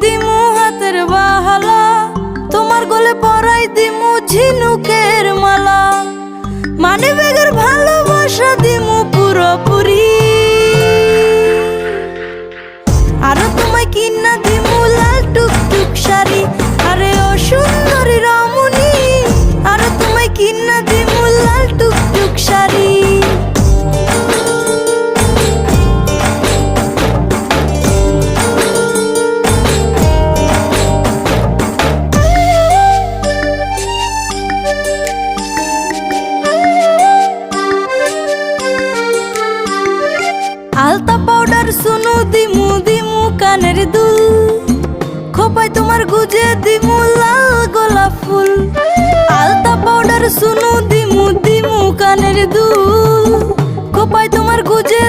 দিমু হাতের বাহালা, তোমার গলে পরাই দিমু ঝিনুকের মালা। মানে বেগের ভালোবাসা দিমু পুরোপুরি। আরো তোমায় কিনা দিমু লাল টুকটুক শাড়ি, আরে ও সুন্দরী রমণী। আরো তোমায় কিনা দিমু লাল টুকটুক শাড়ি। আলতা পাউডার সুনু দিমু দিমু কানের দুল, খোপায় তোমার গুজে দিমু লাল গোলাপ ফুল। আলতা পাউডার সুনু দিমু দিমু কানের দুল, খোপায় তোমার গুজে